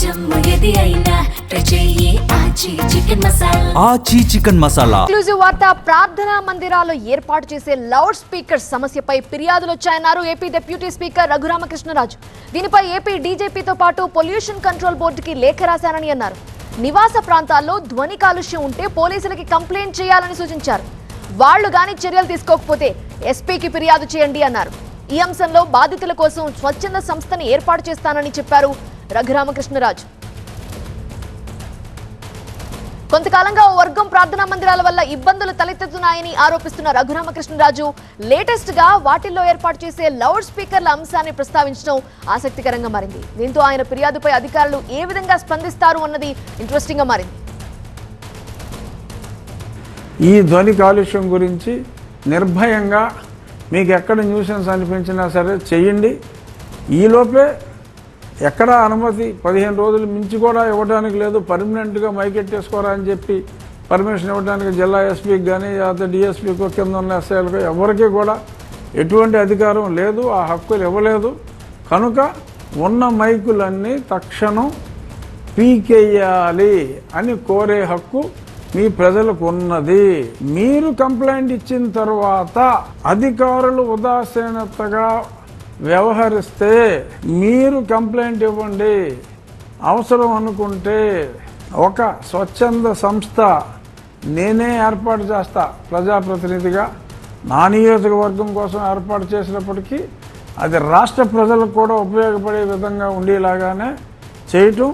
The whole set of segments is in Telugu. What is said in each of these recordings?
ఆచి చికెన్ మసాలా ఎక్స్క్లూజివ్ వార్త. ప్రార్థనా మందిరాలు ఏర్పాటు చేసే లౌడ్ స్పీకర్ సమస్యపై ఫిర్యాదులు వచ్చాయన్నారు ఏపీ డిప్యూటీ స్పీకర్ రఘురామకృష్ణరాజు. దీనిపై ఏపీ డీజీపీతో పాటు పొల్యూషన్ కంట్రోల్ బోర్డుకి లేఖ రాశారని అన్నారు. నివాస ప్రాంతాల్లో ధ్వని కాలుష్యం ఉంటే పోలీసులకి కంప్లైంట్ చేయాలని సూచించారు. వాళ్లు గాని చర్యలు తీసుకోకపోతే ఎస్పీకి ఫిర్యాదు చేయండి అన్నారు. ఈ అంశంలో బాధితుల కోసం స్వచ్ఛంద సంస్థని ఏర్పాటు చేస్తానని చెప్పారు రఘురామకృష్ణరాజు. కొంతకాలంగా ఓ వర్గం ప్రార్థనా మందిరాల వల్ల ఇబ్బందులు తలెత్తుతున్నాయని ఆరోపిస్తున్న రఘురామకృష్ణరాజు లేటెస్ట్ గా వాటిల్లో ఏర్పాటు చేసే లౌడ్ స్పీకర్ల అంశాన్ని ప్రస్తావించడం ఆసక్తికరంగా మారింది. దీంతో ఆయన ఫిర్యాదుపై అధికారులు ఏ విధంగా స్పందిస్తారు అన్నది ఇంట్రెస్టింగ్ గా మారింది. ఈ ధ్వని కాలుష్యం గురించి నిర్భయంగా మీకు ఎక్కడ న్యూసెన్స్ అనిపించినా సరే చెయ్యండి. ఈలోపే ఎక్కడ అనుమతి 15 రోజులు మించి కూడా ఇవ్వడానికి లేదు. పర్మనెంట్గా మైకెట్టేసుకోరా అని చెప్పి పర్మిషన్ ఇవ్వడానికి జిల్లా ఎస్పీకి కానీ లేకపోతే డిఎస్పీకో కింద ఉన్న ఎస్ఐలకో ఎవరికి కూడా ఎటువంటి అధికారం లేదు, ఆ హక్కులు ఇవ్వలేదు. కనుక ఉన్న మైకులన్నీ తక్షణం పీకేయాలి అని కోరే హక్కు మీ ప్రజలకు ఉన్నది. మీరు కంప్లైంట్ ఇచ్చిన తర్వాత అధికారులు ఉదాసీనతగా వ్యవహరిస్తే మీరు కంప్లైంట్ ఇవ్వండి. అవసరం అనుకుంటే ఒక స్వచ్ఛంద సంస్థ నేనే ఏర్పాటు చేస్తా ప్రజాప్రతినిధిగా. నా నియోజకవర్గం కోసం ఏర్పాటు చేసినప్పటికీ అది రాష్ట్ర ప్రజలకు కూడా ఉపయోగపడే విధంగా ఉండేలాగానే చేయటం.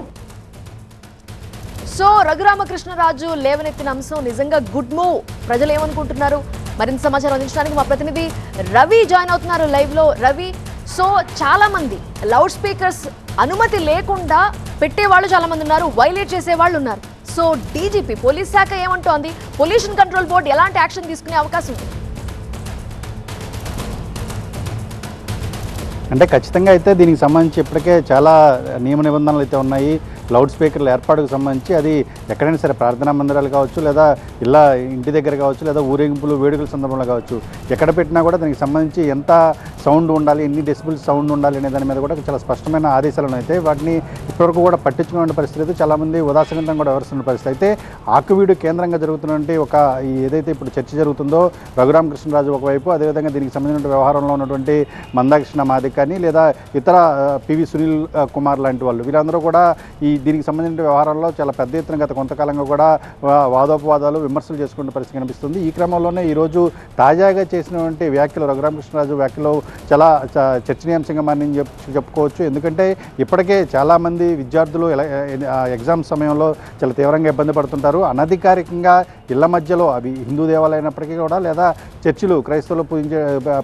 సో రఘురామకృష్ణరాజు లేవనెత్తిన అంశం నిజంగా గుడ్ మూవ్. ప్రజలు ఏమనుకుంటున్నారు? మరింత సమాచారం అందించడానికి మా ప్రతినిధి రవి జాయిన్ అవుతున్నారు లైవ్ లో. రవి, సో చాలా మంది లౌడ్ స్పీకర్స్ అనుమతి లేకుండా పెట్టేవాళ్ళు చాలా మంది ఉన్నారు, వైలేట్ చేసే వాళ్ళు ఉన్నారు. సో డీజీపీ పోలీస్ శాఖ ఏమంటోంది? పొల్యూషన్ కంట్రోల్ బోర్డు ఎలాంటి యాక్షన్ తీసుకునే అవకాశం ఉంది? అంటే ఖచ్చితంగా అయితే దీనికి సంబంధించి ఇప్పటికే చాలా నియమ నిబంధనలు అయితే ఉన్నాయి. లౌడ్ స్పీకర్ల ఏర్పాటుకు సంబంధించి అది ఎక్కడైనా సరే ప్రార్థనా మందిరాలు కావచ్చు, లేదా ఇలా ఇంటి దగ్గర కావచ్చు, లేదా ఊరేగింపులు వేడుకల సందర్భంలో కావచ్చు, ఎక్కడ పెట్టినా కూడా దానికి సంబంధించి ఎంత సౌండ్ ఉండాలి, ఎన్ని డెసిబుల్స్ సౌండ్ ఉండాలి అనే దాని మీద కూడా చాలా స్పష్టమైన ఆదేశాలను అయితే వాటిని ఇప్పటివరకు కూడా పట్టించుకునే పరిస్థితి అయితే చాలామంది ఉదాసీనంగా కూడా వ్యవహరిస్తున్న పరిస్థితి అయితే ఆకువీడు కేంద్రంగా జరుగుతున్నటువంటి ఒక ఏదైతే ఇప్పుడు చర్చ జరుగుతుందో రఘురామకృష్ణరాజు ఒకవైపు, అదేవిధంగా దీనికి సంబంధించిన వ్యవహారంలో ఉన్నటువంటి మందాకృష్ణ మాదిక్ కానీ లేదా ఇతర పివి సునీల్ కుమార్ లాంటి వాళ్ళు వీళ్ళందరూ కూడా దీనికి సంబంధించిన వ్యవహారాల్లో చాలా పెద్ద ఎత్తున గత కొంతకాలంగా కూడా వాదోపవాదాలు విమర్శలు చేసుకునే పరిస్థితి కనిపిస్తుంది. ఈ క్రమంలోనే ఈరోజు తాజాగా చేసినటువంటి వ్యాఖ్యలు రఘురామకృష్ణరాజు వ్యాఖ్యలు చాలా చర్చనీయాంశంగా మారని చెప్పుకోవచ్చు. ఎందుకంటే ఇప్పటికే చాలామంది విద్యార్థులు ఎగ్జామ్ సమయంలో చాలా తీవ్రంగా ఇబ్బంది పడుతుంటారు. అనధికారికంగా ఇళ్ల మధ్యలో అవి హిందూ దేవాలయం అయినప్పటికీ కూడా లేదా చర్చిలు క్రైస్తవులు పూజించే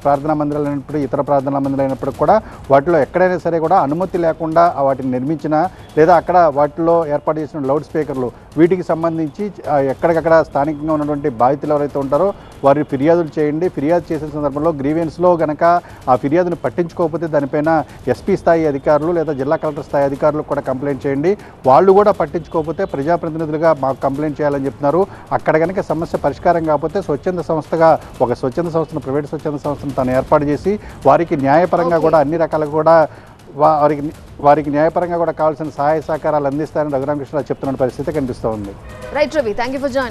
ప్రార్థనా మందిరాలు అయినప్పటికీ ఇతర ప్రార్థనా మందిరాలు అయినప్పటికీ కూడా వాటిలో ఎక్కడైనా సరే కూడా అనుమతి లేకుండా వాటిని నిర్మించిన లేదా అక్కడ వాటిలో ఏర్పాటు చేసిన లౌడ్ స్పీకర్లు వీటికి సంబంధించి ఎక్కడికక్కడ స్థానికంగా ఉన్నటువంటి బాధితులు ఎవరైతే ఉంటారో వారి ఫిర్యాదులు చేయండి. ఫిర్యాదు చేసిన సందర్భంలో గ్రీవెన్స్లో కనుక ఆ ఫిర్యాదును పట్టించుకోకపోతే దానిపైన ఎస్పీ స్థాయి అధికారులు లేదా జిల్లా కలెక్టర్ స్థాయి అధికారులకు కూడా కంప్లైంట్ చేయండి. వాళ్ళు కూడా పట్టించుకోకపోతే ప్రజాప్రతినిధులుగా మాకు కంప్లైంట్ చేయాలని చెప్తున్నారు. అక్కడ కనుక సమస్య పరిష్కారం కాకపోతే స్వచ్ఛంద సంస్థగా ఒక స్వచ్ఛంద సంస్థను ప్రైవేట్ స్వచ్ఛంద సంస్థను తాను ఏర్పాటు చేసి వారికి న్యాయపరంగా కూడా అన్ని రకాలుగా కూడా వారికి న్యాయపరంగా కూడా కావాల్సిన సహాయ సహకారాలు అందిస్తారని రఘురామకృష్ణరాజు చెప్తున్న పరిస్థితి కనిపిస్తూ ఉంది. Right Ravi, thank you for joining.